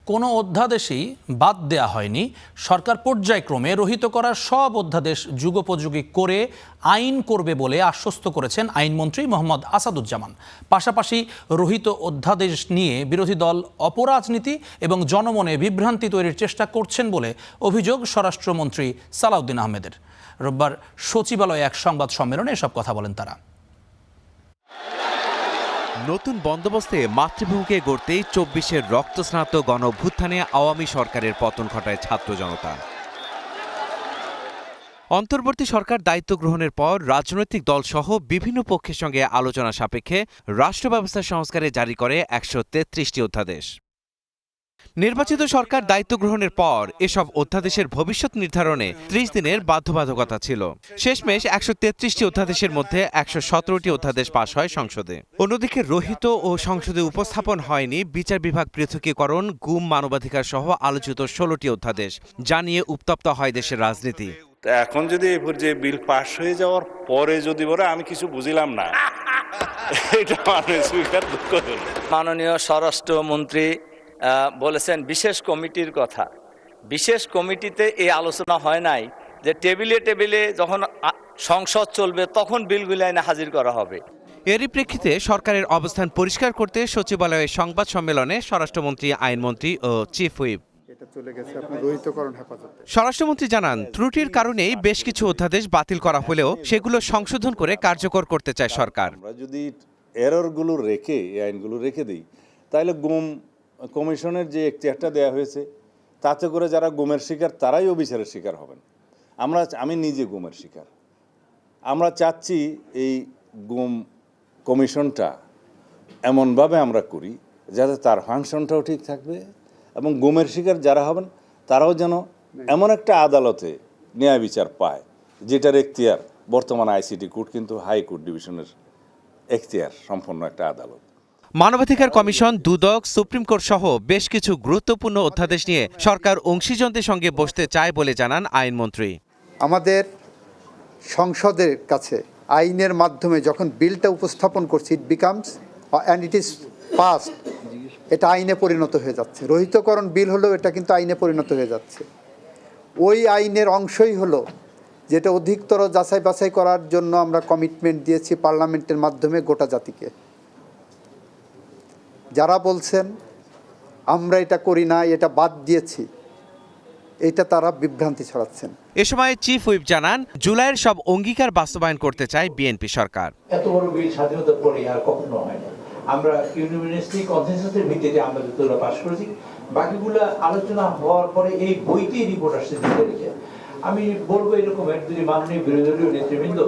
কোনো অধ্যাদেশই বাদ দেয়া হয়নি। সরকার পর্যায়ক্রমে রহিত করা সব অধ্যাদেশ যুগোপযোগী করে আইন করবে বলে আশ্বস্ত করেছেন আইনমন্ত্রী মোহাম্মদ আসাদুজ্জামান। পাশাপাশি রহিত অধ্যাদেশ নিয়ে বিরোধী দল অপরাজনীতি এবং জনমনে বিভ্রান্তি তৈরির চেষ্টা করছেন বলে অভিযোগ স্বরাষ্ট্রমন্ত্রী সালাউদ্দিন আহমেদের। রোববার সচিবালয়ে এক সংবাদ সম্মেলনে এসব কথা বলেন তারা। নতুন বন্দোবস্তে মাতৃভূমিকে গড়তেই ২৪-এর রক্তস্নাত গণঅভ্যুত্থানে আওয়ামী সরকারের পতন ঘটায় ছাত্র জনতা। অন্তর্বর্তী সরকার দায়িত্ব গ্রহণের পর রাজনৈতিক দলসহ বিভিন্ন পক্ষের সঙ্গে আলোচনা সাপেক্ষে রাষ্ট্র ব্যবস্থা সংস্কারে জারি করে ১৩৩টি অধ্যাদেশ। নির্বাচিত সরকার দায়িত্ব গ্রহণের পর এসব অধ্যাদেশের ভবিষ্যৎ নির্ধারণে ৩০ দিনের বাধ্যবাধকতা ছিল। শেষমেশ ১৩৩টি অধ্যাদেশের মধ্যে ১১৭টি অধ্যাদেশ পাশ হয় সংসদে। অন্যদিকে রহিত ও সংসদে উপস্থাপন হয়নি বিচার বিভাগ পৃথকীকরণ, গুম, মানবাধিকার সহ আলোচিত ১৬টি অধ্যাদেশ, যা নিয়ে উত্তপ্ত হয় দেশের রাজনীতি। এখন যদি এই যে বিল পাশ হয়ে যাওয়ার পরে যদি বলে আমি কিছু বুঝিলাম না, এটা মানুষ স্বীকার করে। মাননীয় স্বরাষ্ট্রমন্ত্রী বলেছেন বিশেষ কমিটির কথা। বিশেষ কমিটিতে এই আলোচনা হয় নাই যে টেবিলে টেবিলে যখন সংসদ চলবে তখন বিলগুলো এনে হাজির করা হবে। এরই প্রেক্ষিতে সরকারের অবস্থান পরিষ্কার করতে সচিবালয়ে সংবাদ সম্মেলনে স্বরাষ্ট্রমন্ত্রী, আইনমন্ত্রী ও চিফ হুইপ। স্বরাষ্ট্রমন্ত্রী জানান, ত্রুটির কারণেই বেশ কিছু অধ্যাদেশ বাতিল করা হলেও সেগুলো সংশোধন করে কার্যকর করতে চায় সরকার। আমরা যদি এররগুলো রেখে এই আইনগুলো রেখে দিই, তাহলে গুম কমিশনের যে এখতিয়ারটা দেওয়া হয়েছে তাতে করে যারা গুমের শিকার তারাই অবিচারের শিকার হবেন। আমি নিজে গুমের শিকার। আমরা চাচ্ছি এই গুম কমিশনটা এমনভাবে আমরা করি যাতে তার ফাংশনটাও ঠিক থাকবে এবং গুমের শিকার যারা হবেন তারাও যেন এমন একটা আদালতে ন্যায় বিচার পায় যেটার এখতিয়ার বর্তমান আইসিটি কোর্ট কিন্তু হাইকোর্ট ডিভিশনের এখতিয়ার সম্পন্ন একটা আদালত। মানবাধিকার কমিশন, দুদক, সুপ্রিম কোর্ট সহ বেশ কিছু গুরুত্বপূর্ণ অধ্যাদেশ নিয়ে সরকার অংশীজনদের সঙ্গে বসতে চায় বলে জানান আইনমন্ত্রী। আমাদের সংসদের কাছে আইনের মাধ্যমে যখন বিলটা উপস্থাপন করছি, it becomes and it is passed, এটা আইনে পরিণত হয়ে যাচ্ছে। রহিতকরণ বিল হলেও এটা কিন্তু আইনে পরিণত হয়ে যাচ্ছে। ওই আইনের অংশই হলো যেটা অধিকতর যাচাই বাছাই করার জন্য আমরা কমিটমেন্ট দিয়েছি পার্লামেন্টের মাধ্যমে গোটা জাতিকে। যারা বলছেন আমরা এটা করি না, এটা বাদ দিয়েছি, এটা তারা বিভ্রান্তি ছড়াচ্ছেন। এ সময় চিফ হুইপ জানান, জুলাইয়ের সব অঙ্গীকার বাস্তবায়ন করতে চায় বিএনপি সরকার। এত বড় বিল স্বাধীনতার পরে আর কখনো হয় না। আমরা ইউনিভার্সিটি কনসেনসাসের ভিত্তিতে আমরা যতগুলো পাস করেছি, বাকিগুলো আলোচনা হওয়ার পরে এই বইটি রিপোর্ট আসছে দিতে রেখে। আমি বলবো এরকম, যদি মাননীয় বিরোধী দলীয় নেতৃবৃন্দ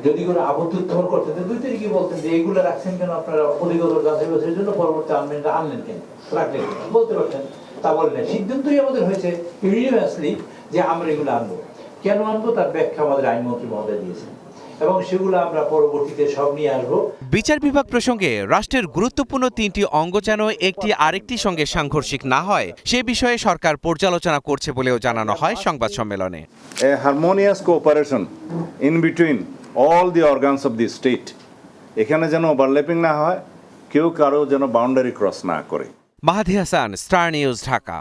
যদি করে আবদ্ধ উত্থাপন করতেন, ২ তারিখে বলতেন যে এইগুলো রাখছেন কেন আপনারা, অধিকতর যাচাই বাছাইয়ের জন্য পরবর্তী আমলেনটা আনলেন কেন, রাখলেন কেন, বলতে পারতেন। তা বলেন না, সিদ্ধান্তই আমাদের হয়েছে ইউনিভার্সালি যে আমরা এগুলো আনবো। কেন আনবো তার ব্যাখ্যা আমাদের আইনমন্ত্রী মহোদয় দিয়েছেন এবং সেগুলো আমরা পরবর্তীতে সব নিয়ে আসবো। বিচার বিভাগ প্রসঙ্গে রাষ্ট্রের গুরুত্বপূর্ণ ৩টি অঙ্গ যেন একটি আরেকটির সঙ্গে সাংঘর্ষিক না হয় সে বিষয়ে সরকার পর্যালোচনা করছে বলেও জানানো হয় সংবাদ সম্মেলনে। A harmonious cooperation in between all the organs of the state, এখানে যেন ওভারল্যাপিং না হয়, কেউ কারো যেন বাউন্ডারি ক্রস না করে। মাহাদি হাসান, স্টার নিউজ, ঢাকা।